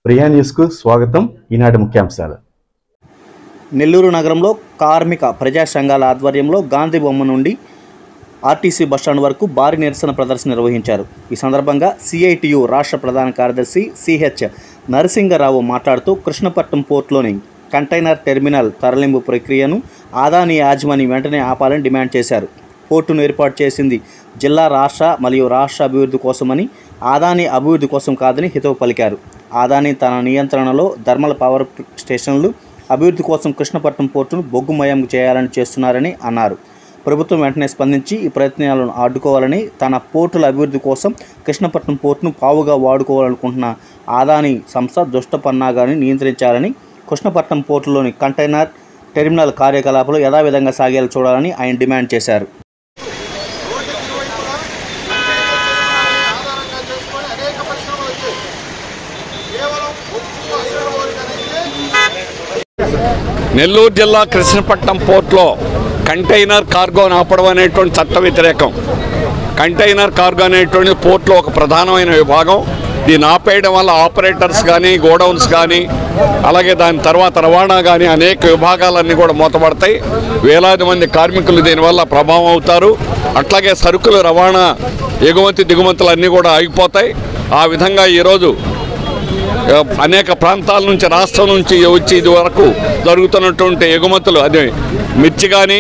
ప్రియా న్యూస్కు స్వాగతం. ఈనాటి ముఖ్యాంశాలు. నెల్లూరు నగరంలో కార్మిక ప్రజా సంఘాల ఆధ్వర్యంలో గాంధీ బొమ్మ నుండి ఆర్టీసీ బస్టాండ్ వరకు భారీ నిరసన ప్రదర్శన నిర్వహించారు. ఈ సందర్భంగా సిఐటియు రాష్ట్ర ప్రధాన కార్యదర్శి సిహెచ్ నరసింగరావు మాట్లాడుతూ కృష్ణపట్నం పోర్టులోని కంటైనర్ టెర్మినల్ తరలింపు ప్రక్రియను అదానీ యాజమాన్యం వెంటనే ఆపాలని డిమాండ్ చేశారు. పోర్టును ఏర్పాటు చేసింది జిల్లా రాష్ట్ర మరియు రాష్ట్ర అభివృద్ధి కోసమని, అదానీ అభివృద్ధి కోసం కాదని హితవు పలికారు. అదానీ తన నియంత్రణలో థర్మల్ పవర్ స్టేషన్లు అభివృద్ధి కోసం కృష్ణపట్నం పోర్టును బొగ్గుమయం చేయాలని చేస్తున్నారని అన్నారు. ప్రభుత్వం వెంటనే స్పందించి ఈ ప్రయత్నాలను అడ్డుకోవాలని, తన పోర్టుల అభివృద్ధి కోసం కృష్ణపట్నం పోర్టును పావుగా వాడుకోవాలనుకుంటున్న అదానీ సంస్థ దుష్ట పన్నాగాన్ని నియంత్రించాలని, కృష్ణపట్నం పోర్టులోని కంటైనర్ టెర్మినల్ కార్యకలాపాలు యథావిధంగా సాగేలా చూడాలని ఆయన డిమాండ్ చేశారు. నెల్లూరు జిల్లా కృష్ణపట్నం పోర్టులో కంటైనర్ కార్గోను ఆపడం అనేటువంటి చట్ట వ్యతిరేకం. కంటైనర్ కార్గో అనేటువంటి పోర్టులో ఒక ప్రధానమైన విభాగం. దీన్ని ఆపేయడం వల్ల ఆపరేటర్స్ కానీ, గోడౌన్స్ కానీ, అలాగే దాని తర్వాత రవాణా కానీ అనేక విభాగాలన్నీ కూడా మూతపడతాయి. వేలాది మంది కార్మికులు దీనివల్ల ప్రభావం అవుతారు. అట్లాగే సరుకులు రవాణా, ఎగుమతి దిగుమతులు అన్నీ కూడా ఆగిపోతాయి. ఆ విధంగా ఈరోజు అనేక ప్రాంతాల నుంచి, రాష్ట్రం నుంచి వచ్చి ఇది వరకు జరుగుతున్నటువంటి ఎగుమతులు, అది మిర్చి కానీ,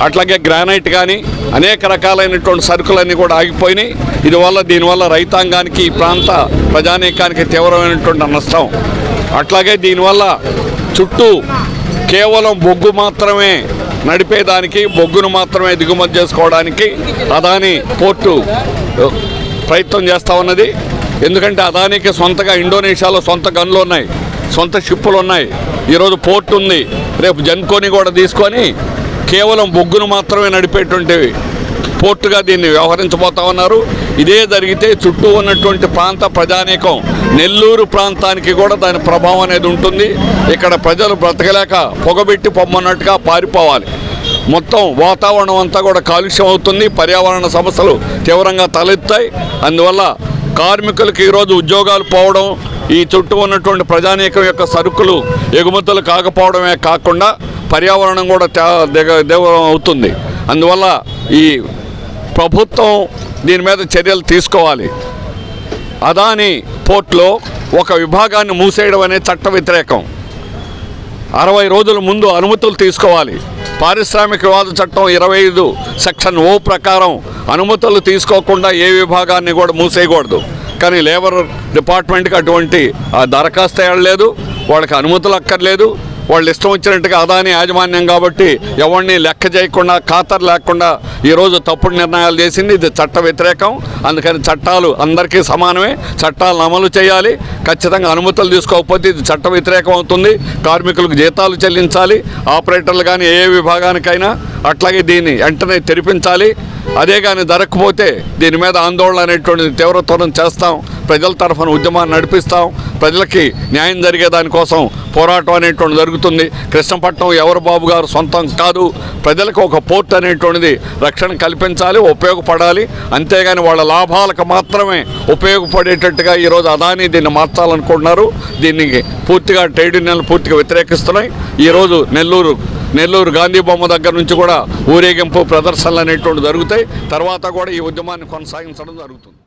అట్లాగే గ్రానైట్ కానీ, అనేక రకాలైనటువంటి సరుకులన్నీ కూడా ఆగిపోయినాయి. దీనివల్ల రైతాంగానికి, ఈ ప్రాంత ప్రజానీకానికి తీవ్రమైనటువంటి నష్టం. అట్లాగే దీనివల్ల చుట్టూ కేవలం బొగ్గు మాత్రమే నడిపేదానికి, బొగ్గును మాత్రమే దిగుమతి చేసుకోవడానికి అదానీ పోర్టు ప్రయత్నం చేస్తూ ఉన్నది. ఎందుకంటే అదానీకి సొంతగా ఇండోనేషియాలో సొంత గన్లు ఉన్నాయి, సొంత షిప్పులు ఉన్నాయి. ఈరోజు పోర్టు ఉంది. రేపు జన్కోని కూడా తీసుకొని కేవలం బొగ్గును మాత్రమే నడిపేటువంటి పోర్టుగా దీన్ని వ్యవహరించబోతా ఉన్నారు. ఇదే జరిగితే చుట్టూ ఉన్నటువంటి ప్రాంత ప్రజానీకం, నెల్లూరు ప్రాంతానికి కూడా దాని ప్రభావం అనేది ఉంటుంది. ఇక్కడ ప్రజలు బ్రతకలేక పొగబెట్టి పొమ్మన్నట్టుగా పారిపోవాలి. మొత్తం వాతావరణం అంతా కూడా కాలుష్యం అవుతుంది. పర్యావరణ సమస్యలు తీవ్రంగా తలెత్తాయి. అందువల్ల కార్మికులకు ఈరోజు ఉద్యోగాలు పోవడం, ఈ చుట్టూ ఉన్నటువంటి ప్రజానీకం యొక్క సరుకులు ఎగుమతులు కాకపోవడమే కాకుండా పర్యావరణం కూడా తీవ్రం అవుతుంది. అందువల్ల ఈ ప్రభుత్వం దీని మీద చర్యలు తీసుకోవాలి. అదానీ పోర్టులో ఒక విభాగాన్ని మూసేయడం అనేది చట్ట వ్యతిరేకం. 60 రోజుల ముందు అనుమతులు తీసుకోవాలి. పారిశ్రామిక వివాద చట్టం 25 సెక్షన్ O ప్రకారం అనుమతులు తీసుకోకుండా ఏ విభాగాన్ని కూడా మూసేయకూడదు. కానీ లేబర్ డిపార్ట్మెంట్కి అటువంటి దరఖాస్తు వేయలేదు, వాళ్ళకి అనుమతులు అక్కర్లేదు. వాళ్ళు ఇష్టం వచ్చినట్టుగా అదానీ యాజమాన్యం కాబట్టి ఎవరిని లెక్క చేయకుండా, ఖాతరు లేకుండా ఈరోజు తప్పుడు నిర్ణయాలు చేసింది. ఇది చట్ట వ్యతిరేకం. అందుకని చట్టాలు అందరికీ సమానమే, చట్టాలను అమలు చేయాలి. ఖచ్చితంగా అనుమతులు తీసుకోకపోతే ఇది చట్ట వ్యతిరేకం అవుతుంది. కార్మికులకు జీతాలు చెల్లించాలి, ఆపరేటర్లు కానీ ఏ విభాగానికైనా. అట్లాగే దీన్ని వెంటనే తెరిపించాలి. అదే కానీ జరగకపోతే దీని మీద ఆందోళన అనేటువంటిది తీవ్రతరం చేస్తాం. ప్రజల తరఫున ఉద్యమాన్ని నడిపిస్తాం. ప్రజలకి న్యాయం జరిగే దానికోసం పోరాటం అనేటువంటి జరుగుతుంది. కృష్ణపట్నం ఎవరు బాబు గారు సొంతం కాదు. ప్రజలకు ఒక పోర్ట్ అనేటువంటిది రక్షణ కల్పించాలి, ఉపయోగపడాలి. అంతేగాని వాళ్ళ లాభాలకు మాత్రమే ఉపయోగపడేటట్టుగా ఈరోజు అదానీ దీన్ని మార్చాలనుకుంటున్నారు. దీనికి పూర్తిగా ట్రేడ్ యూనియన్లు పూర్తిగా వ్యతిరేకిస్తున్నాయి. ఈరోజు నెల్లూరు గాంధీ బొమ్మ దగ్గర నుంచి కూడా ఊరేగింపు, ప్రదర్శనలు అనేటువంటి జరుగుతాయి. తర్వాత కూడా ఈ ఉద్యమాన్ని కొనసాగించడం జరుగుతుంది.